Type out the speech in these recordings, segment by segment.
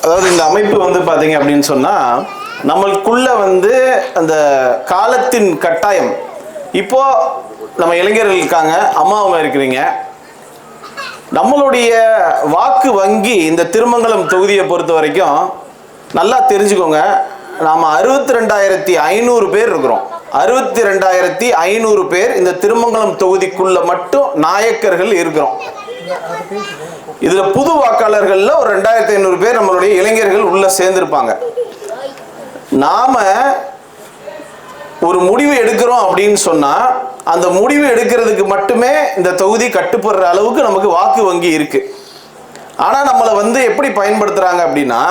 அதாவது இந்த அமைப்பு வந்து பார்த்தீங்க அப்படின்னு சொன்னால், நம்மளுக்குள்ள வந்து அந்த காலத்தின் கட்டாயம். இப்போ நம்ம இளைஞர்கள் இருக்காங்க, அம்மா அவங்க இருக்கிறீங்க. நம்மளுடைய வாக்கு வங்கி இந்த திருமங்கலம் தொகுதியை பொறுத்த வரைக்கும் நல்லா தெரிஞ்சுக்கோங்க. நாம் 62,500 பேர் இருக்கிறோம். 62,500 பேர் இந்த திருமங்கலம் தொகுதிக்குள்ள மட்டும் நாயக்கர்கள் இருக்கிறோம். இதுல புது வாக்காளர்கள்ல ஒரு 2,500 பேர் நம்மளுடைய இளைஞர்கள் உள்ள சேர்ந்திருப்பாங்க. நாம ஒரு முடிவு எடுக்கிறோம் அப்படின்னு சொன்னா, அந்த முடிவு எடுக்கிறதுக்கு மட்டுமே இந்த தொகுதி கட்டுப்படுற அளவுக்கு நமக்கு வாக்கு வங்கி இருக்கு. ஆனா நம்மளை வந்து எப்படி பயன்படுத்துறாங்க அப்படின்னா,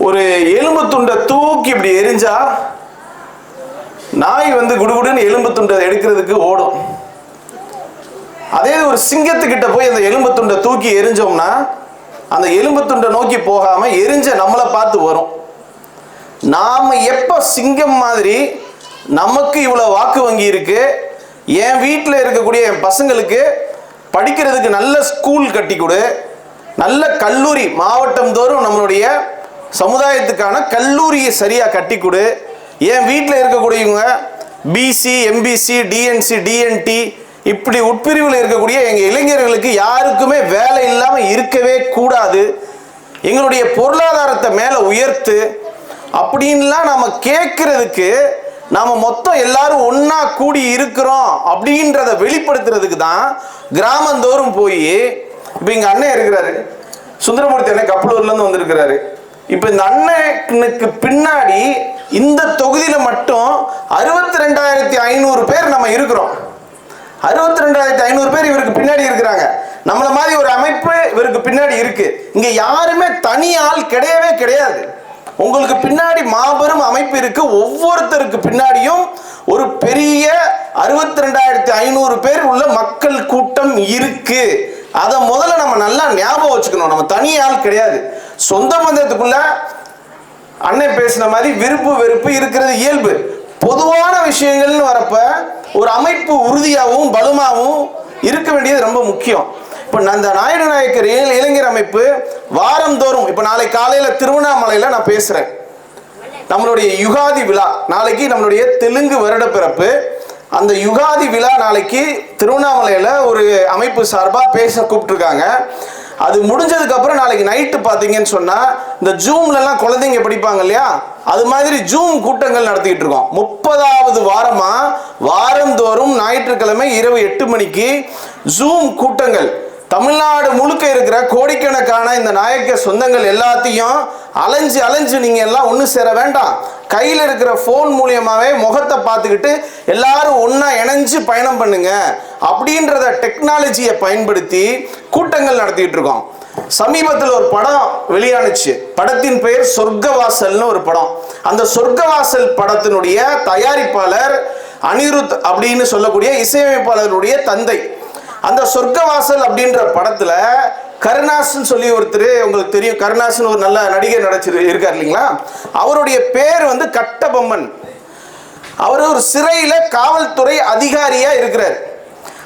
ஒரு எலும்பு துண்டை தூக்கி இப்படி எரிஞ்சா நாய் வந்து குடுகுடுன்னு எலும்பு துண்டை எடுக்கிறதுக்கு ஓடும். அதே ஒரு சிங்கத்துக்கிட்ட போய் அந்த எலும்பு துண்டை தூக்கி எரிஞ்சோம்னா அந்த எலும்பு துண்டை நோக்கி போகாம எரிஞ்ச நம்மளை பார்த்து வரும். நாம எப்ப சிங்கம் மாதிரி நமக்கு இவ்வளவு வாக்கு வங்கி இருக்கு, என் வீட்டில் இருக்கக்கூடிய என் பசங்களுக்கு படிக்கிறதுக்கு நல்ல ஸ்கூல் கட்டி கொடு, நல்ல கல்லூரி மாவட்டம் தோறும் நம்மளுடைய சமுதாயத்துக்கான கல்லூரியை சரியா கட்டி கொடு, என் வீட்டில் இருக்கக்கூடியவங்க பிசி எம்பிசி டிஎன்சி டிஎன்டி இப்படி உட்பிரிவில் இருக்கக்கூடிய எங்கள் இளைஞர்களுக்கு யாருக்குமே வேலை இல்லாமல் இருக்கவே கூடாது, எங்களுடைய பொருளாதாரத்தை மேலே உயர்த்து அப்படின்லாம் நாம் கேட்கறதுக்கு நாம் மொத்தம் எல்லாரும் ஒன்றா கூடி இருக்கிறோம் அப்படின்றத வெளிப்படுத்துறதுக்கு தான் கிராமந்தோறும் போய், இப்போ எங்கள் அண்ணன் இருக்கிறாரு, சுந்தரமூர்த்தி அண்ணன் கப்பலூர்லேருந்து வந்திருக்கிறாரு. இப்போ இந்த அண்ணனுக்கு பின்னாடி இந்த தொகுதியில் மட்டும் 62,500 பேர் நம்ம இருக்கிறோம். 62,500 பேர் இவருக்கு பின்னாடி இருக்கிறாங்க. நம்மள மாதிரி ஒரு அமைப்பு இவருக்கு பின்னாடி இருக்கு. இங்க யாருமே தனி ஆள் கிடையவே கிடையாது. உங்களுக்கு பின்னாடி மாபெரும் அமைப்பு இருக்கு. ஒவ்வொருத்தருக்கு பின்னாடியும் ஒரு பெரிய 62,500 பேர் உள்ள மக்கள் கூட்டம் இருக்கு. அதை முதல்ல நம்ம நல்லா ஞாபகம் வச்சுக்கணும். நம்ம தனி ஆள் கிடையாது. சொந்த பந்தத்துக்குள்ள அண்ணன் பேசின மாதிரி விருப்பு வெறுப்பு இருக்கிறது இயல்பு. பொதுவான விஷயங்கள்னு வரப்ப ஒரு அமைப்பு உறுதியாகவும் பலமாகவும் இருக்க வேண்டியது ரொம்ப முக்கியம். இப்போ அந்த நாயுடு நாயக்கர் இளைஞர் அமைப்பு வாரந்தோறும், இப்போ நாளை காலையில் திருவண்ணாமலையில் நான் பேசுகிறேன். நம்மளுடைய யுகாதி விழா நாளைக்கு, நம்மளுடைய தெலுங்கு வருட பிறப்பு. அந்த யுகாதி விழா நாளைக்கு திருவண்ணாமலையில் ஒரு அமைப்பு சார்பாக பேச கூப்பிட்டுருக்காங்க. அது முடிஞ்சதுக்கு அப்புறம் நாளைக்கு நைட்டு பார்த்தீங்கன்னு சொன்னால், இந்த ஜூம்லலாம் குழந்தைங்க படிப்பாங்க இல்லையா, அது மாதிரி ஜூம் கூட்டங்கள் நடத்திக்கிட்டு இருக்கோம். 30வது வாரமா வாரந்தோறும் ஞாயிற்றுக்கிழமை இரவு 8 மணிக்கு ஜூம் கூட்டங்கள். தமிழ்நாடு முழுக்க இருக்கிற கோடிக்கணக்கான இந்த நாயக்க சொந்தங்கள் எல்லாத்தையும் அலைஞ்சு நீங்க எல்லாம் ஒன்று சேர வேண்டாம். கையில் இருக்கிற போன் மூலியமாவே முகத்தை பார்த்துக்கிட்டு எல்லாரும் ஒன்னா இணைஞ்சு பயணம் பண்ணுங்க அப்படின்றத டெக்னாலஜியை பயன்படுத்தி கூட்டங்கள் நடத்திட்டு இருக்கோம். சமீபத்தில் ஒரு படம் வெளியானுச்சு. படத்தின் பெயர் சொர்க்கவாசல்னு ஒரு படம். அந்த சொர்க்கவாசல் படத்தினுடைய தயாரிப்பாளர் அனிருத் அப்படின்னு சொல்லக்கூடிய இசையமைப்பாளருடைய தந்தை. அந்த சொர்க்கவாசல் அப்படின்ற படத்துல கருணாசன் சொல்லி ஒருத்தர், உங்களுக்கு தெரியும், கருணாசன் ஒரு நல்ல நடிகர் இருக்கார் இல்லைங்களா, அவருடைய பேர் வந்து கட்டபொம்மன். அவர் ஒரு சிறையில காவல்துறை அதிகாரியா இருக்கிறார்.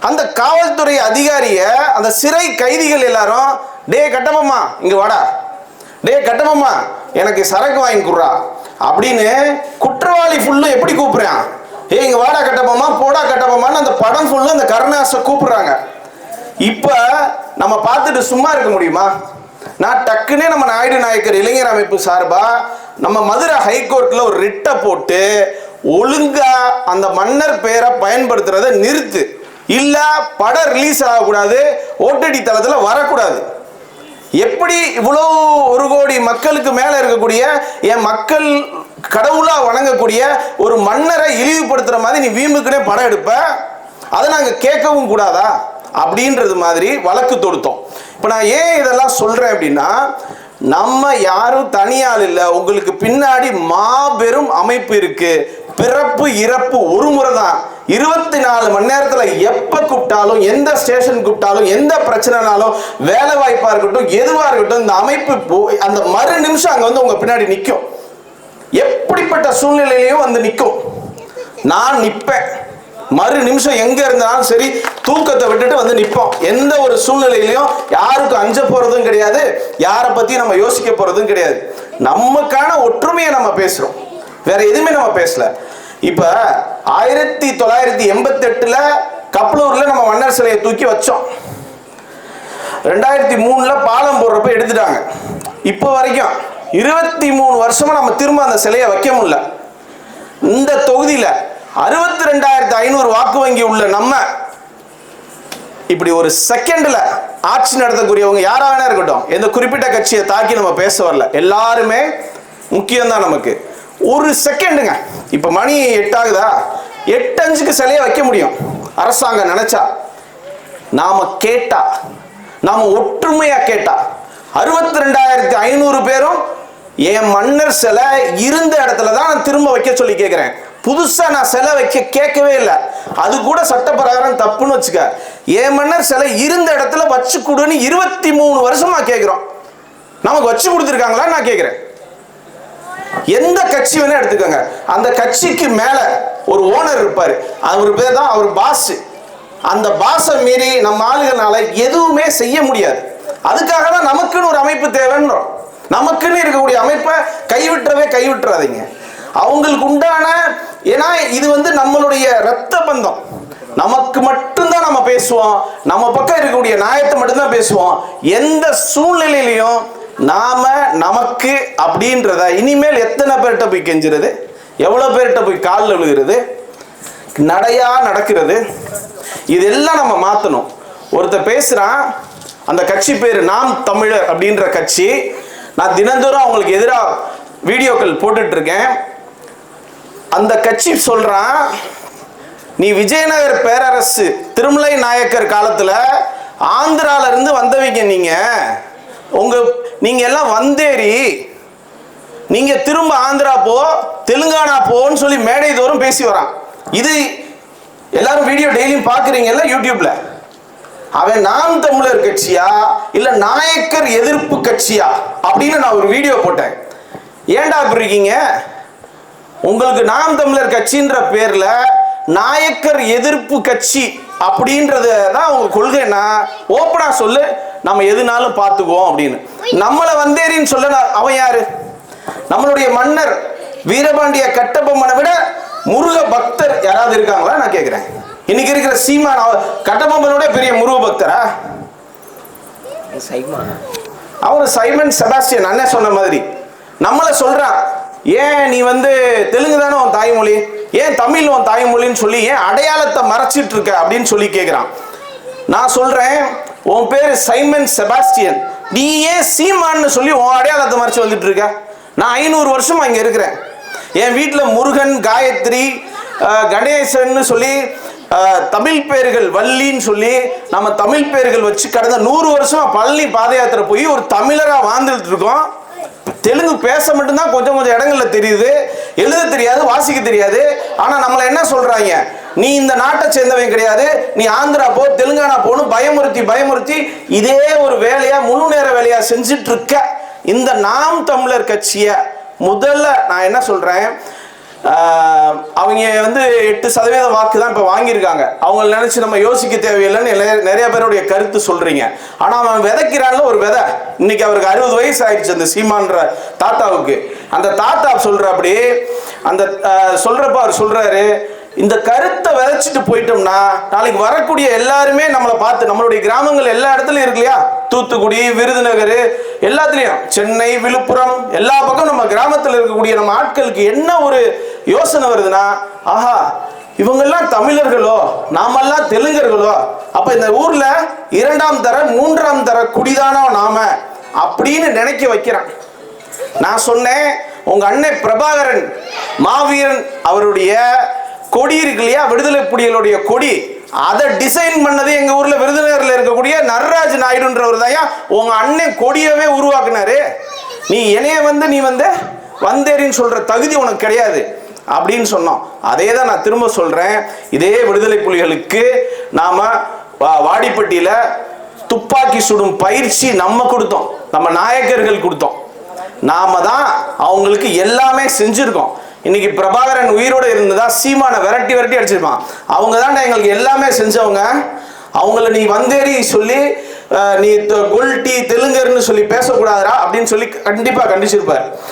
அந்த காவல்துறை அதிகாரிய அந்த சிறை கைதிகள் எல்லாரும், டே கட்டபொம்மா இங்க வாடா, டே கட்டபொம்மா எனக்கு சரக்கு வாங்கி கொடுறா அப்படின்னு குற்றவாளி ஃபுல்லும் எப்படி கூப்பிடுறான், இங்க வாடா கட்டபொம்மா போடா கட்டபொம்மான்னு அந்த படம் ஃபுல்லும் அந்த கருணாசை கூப்பிடுறாங்க. இப்ப நம்ம பார்த்துட்டு சும்மா இருக்க முடியுமா? நான் டக்குன்னே நம்ம நாயுடு நாயக்கர் இளைஞர் அமைப்பு சார்பா நம்ம மதுரை ஹைகோர்ட்ல ஒரு ரிட்டை போட்டு ஒழுங்கா அந்த மன்னர் பெயரை பயன்படுத்துறதை நிறுத்து, இல்ல படம் ரிலீஸ் ஆகக்கூடாது, ஓடிடி தளத்துல வரக்கூடாது. எப்படி இவ்வளோ 1 கோடி மக்களுக்கு மேல இருக்கக்கூடிய என் மக்கள் கடவுளா வணங்கக்கூடிய ஒரு மன்னரை இழிவுபடுத்துற மாதிரி நீ வீம்புக்குனே படம் எடுப்ப, அதை நாங்க கேட்கவும் கூடாதா அப்படின்றது மாதிரி வழக்கு தொடுத்தோம். இப்ப நான் ஏன் இதெல்லாம் சொல்றேன் அப்படின்னா, நம்ம யாரும் தனியால் இல்லை, உங்களுக்கு பின்னாடி மாபெரும் அமைப்பு இருக்கு. பிறப்பு இறப்பு ஒரு முறை தான். 24 மணி நேரத்துல எப்ப கூப்பிட்டாலும், எந்த ஸ்டேஷன் கூப்பிட்டாலும், எந்த பிரச்சனைனாலும், வேலை வாய்ப்பா இருக்கட்டும், எதுவா இருக்கட்டும், இந்த அமைப்பு அந்த மறு நிமிஷம் அங்க வந்து உங்க பின்னாடி நிற்கும். எப்படிப்பட்ட சூழ்நிலையிலையும் வந்து நிற்கும். நான் நிற்பேன். மறு நிமிஷம் எங்க இருந்தாலும் சரி தூக்கத்தை விட்டுட்டு வந்து நிற்போம். எந்த ஒரு சூழ்நிலையிலையும் யாருக்கும் அஞ்ச போறதும் கிடையாது, யாரை பத்தி நம்ம யோசிக்க போறதும் கிடையாது. நமக்கான ஒற்றுமையை நம்ம பேசுறோம், வேற எதுவுமே நம்ம பேசல. இப்ப 1988 கப்பலூர்ல நம்ம மன்னர் சிலையை தூக்கி வச்சோம். 2003 பாலம் போடுறப்ப எடுத்துட்டாங்க. இப்போ வரைக்கும் 23 வருஷமா நம்ம திரும்ப அந்த சிலையை வைக்க முடியல. இந்த தொகுதியில 62,500 வாக்கு வங்கி உள்ள நம்ம இப்படி ஒரு செகண்ட்ல ஆட்சி நடத்தக்கூடியவங்க யாரா வேணா இருக்கட்டும், எந்த குறிப்பிட்ட கட்சியை தாக்கி நம்ம பேச வரல, எல்லாருமே முக்கியம்தான் நமக்கு. ஒரு செகண்டுங்க, இப்ப மணி 8 ஆகுதா, 8:05 சிலையை வைக்க முடியும் அரசாங்கம் நினைச்சா. நாம கேட்டா, நாம ஒற்றுமையா கேட்டா 62,500 பேரும் என் மன்னர் சிலை இருந்த இடத்துல தான் நான் திரும்ப வைக்க சொல்லி கேட்கிறேன். புதுசா நான் சிலை வைக்க கேட்கவே இல்லை. அது கூட சட்டப்பிரகாரம் தப்புன்னு வச்சுக்க. என் மன்னர் சிலை இருந்த இடத்துல வச்சு கொடுன்னு 23 வருஷமா கேட்கிறோம். நமக்கு வச்சு கொடுத்துருக்காங்களா நான் கேட்கிறேன். எந்த கட்சி வேணா எடுத்துக்கோங்க, அந்த கட்சிக்கு மேல ஒரு ஓனர் இருப்பாரு, அவர் பேர் தான் அவர் பாஸ். அந்த பாஸை மீறி நம்ம ஆளுகளால எதுவுமே செய்ய முடியாது. அதுக்காக தான் நமக்குன்னு ஒரு அமைப்பு தேவைன்றோம். நமக்குன்னு இருக்கக்கூடிய அமைப்பை கைவிட்டுறாதீங்க. அவங்களுக்கு உண்டான, ஏன்னா இது நம்மளுடைய இரத்த பந்தம். நமக்கு மட்டும்தான் நம்ம பேசுவோம், நம்ம பக்கம் இருக்கக்கூடிய நியாயத்தை மட்டும்தான் பேசுவோம். எந்த சூழ்நிலையிலையும் நாம நமக்கு அப்படின்றத இனிமேல் எத்தனை பேர்கிட்ட போய் கெஞ்சுறது, எவ்வளவு பேர்கிட்ட போய் காலில் விழுகிறது, நடையா நடக்கிறது, இதெல்லாம் நம்ம மாற்றணும். ஒருத்தர் பேசுறான், அந்த கட்சி பேர் நாம் தமிழர் அப்படின்ற கட்சி. நான் தினந்தோறும் அவங்களுக்கு எதிராக வீடியோக்கள் போட்டுட்டு இருக்கேன். அந்த கட்சி சொல்றான், நீ விஜயநகர் பேரரசு திருமலை நாயக்கர் காலத்துல ஆந்திரால இருந்து வந்தவங்க, நீங்க எல்லாம் வந்தேரி, நீங்க திரும்ப ஆந்திரா போ, தெலுங்கானா போன்னு சொல்லி மேடை தோறும் பேசி வரான். இது எல்லாரும் வீடியோ டெய்லியும் பாக்குறீங்கல்ல யூடியூப்ல. அவன் நாம் தமிழர் கட்சியா இல்ல நாயக்கர் எதிர்ப்பு கட்சியா அப்படின்னு நான் ஒரு வீடியோ போட்டேன். ஏன்டா இப்படி இருக்கீங்க? உங்களுக்கு நாம் தமிழர் கட்சின்ற பேர்ல நாயக்கர் எதிர்ப்பு கட்சி அப்படின்றது தான் உங்க கொள்கைன்னா ஓப்பனா சொல்லு, நம்ம எதுனாலும் பார்த்துக்குவோம் அப்படின்னு. நம்மளை வந்தேரின்னு சொல்ல அவன் யாரு? நம்மளுடைய மன்னர் வீரபாண்டிய கட்டபொம்மனை விட முருக பக்தர் யாராவது இருக்காங்களா நான் கேட்கிறேன். இன்னைக்கு இருக்கிற சீமான் கட்டபொம்மனோட பெரிய முருக பக்தரா? அவரு சைமன் செபாஸ்டியன் அண்ணன் சொன்ன மாதிரி நம்மளை சொல்றான். ஏன் நீ தெலுங்கு தானே உன் தாய்மொழி, ஏன் தமிழ் உன் தாய்மொழின்னு சொல்லி ஏன் அடையாளத்தை மறைச்சிட்டு இருக்க அப்படின்னு சொல்லி கேட்கிறான். நான் சொல்றேன், உன் பேரு சைமன் செபாஸ்டியன், நீ ஏன் சீமான்னு சொல்லி உன் அடையாளத்தை மறைச்சு வந்துட்டு இருக்க? நான் 500 வருஷமா இங்க இருக்கிறேன். என் வீட்டில் முருகன், காயத்ரி, கணேசன் சொல்லி தமிழ் பேர்கள், வள்ளின்னு சொல்லி நம்ம தமிழ் பேர்கள் வச்சு கடந்த 100 வருஷமா பழனி பாத யாத்திரை போய் ஒரு தமிழரா வாழ்ந்துட்டு இருக்கோம். தெலுங்கு பேச மட்டும்தான் கொஞ்சம் இடங்கள்ல தெரியுது, எழுத தெரியாது, வாசிக்க தெரியாது. ஆனா நம்மள என்ன சொல்றாங்க, நீ இந்த நாட்டை சேர்ந்தவன் கிடையாது, நீ ஆந்திரா போ, தெலுங்கானா போன்னு பயமுறுத்தி இதே ஒரு வேலையா, முழு நேர வேலையா செஞ்சுட்டு இருக்க இந்த நாம் தமிழர் கட்சிய முதல்ல நான் என்ன சொல்றேன், அவங்க 8% வாக்கு தான் இப்ப வாங்கியிருக்காங்க. அவங்க நினைச்சு நம்ம யோசிக்க தேவையில்லைன்னு நிறைய பேருடைய கருத்து சொல்றீங்க. ஆனா அவன் விதைக்கிறான்ல ஒரு விதை. இன்னைக்கு அவருக்கு 60 வயசு ஆயிடுச்சு அந்த சீமான்ற தாத்தாவுக்கு. அந்த தாத்தா சொல்ற அப்படி அந்த சொல்றப்ப அவர் சொல்றாரு, இந்த கருத்தை விதைச்சிட்டு போயிட்டோம்னா நாளைக்கு வரக்கூடிய எல்லாருமே நம்மளை பார்த்து, நம்மளுடைய கிராமங்கள் எல்லா இடத்துலயும் இருக்கு இல்லையா, தூத்துக்குடி, விருதுநகர், எல்லாத்துலயும், சென்னை, விழுப்புரம், எல்லா பக்கம் நம்ம கிராமத்தில் இருக்கக்கூடிய நம்ம ஆட்களுக்கு என்ன ஒரு யோசனை வருதுன்னா, ஆஹா இவங்கெல்லாம் தமிழர்களோ, நாமெல்லாம் தெலுங்கர்களோ, அப்ப இந்த ஊர்ல 2ஆம் தர 3ஆம் தர குடிதானோ நாம அப்படின்னு நினைக்க வைக்கிறான். நான் சொன்னேன், உங்க அண்ணன் பிரபாகரன் மாவீரன் அவருடைய கொடி இருக்கு இல்லையா, விடுதலை புலிகளுடைய கொடி, அதை டிசைன் பண்ணது எங்க ஊர்ல விருதுநகர்ல இருக்கக்கூடிய நர்ராஜ் நாயுடுன்றவர் தான் உங்க அண்ணன் கொடியவே உருவாக்குனாரு. நீ என்னைய நீ வந்தேரின்னு சொல்ற தகுதி உனக்கு கிடையாது அப்படின்னு சொன்னோம். அதே தான் நான் திரும்ப சொல்றேன், இதே விடுதலை புலிகளுக்கு நாம வாடிப்பட்டியில துப்பாக்கி சுடும் பயிற்சி நம்ம கொடுத்தோம், நம்ம நாயக்கர்கள் கொடுத்தோம். நாம தான் அவங்களுக்கு எல்லாமே செஞ்சிருக்கோம். இன்னைக்கு பிரபாகரன் உயிரோட இருந்ததா சீமானை விரட்டி விரட்டி அடிச்சிருப்பான். அவங்க தான் எங்களுக்கு எல்லாமே செஞ்சவங்க. அவங்கள நீ வந்தேறி சொல்லி நீ கொல்டி தெலுங்கர்னு சொல்லி பேசக்கூடாதா அப்படின்னு சொல்லி கண்டிப்பா கண்டிச்சிருப்பார்.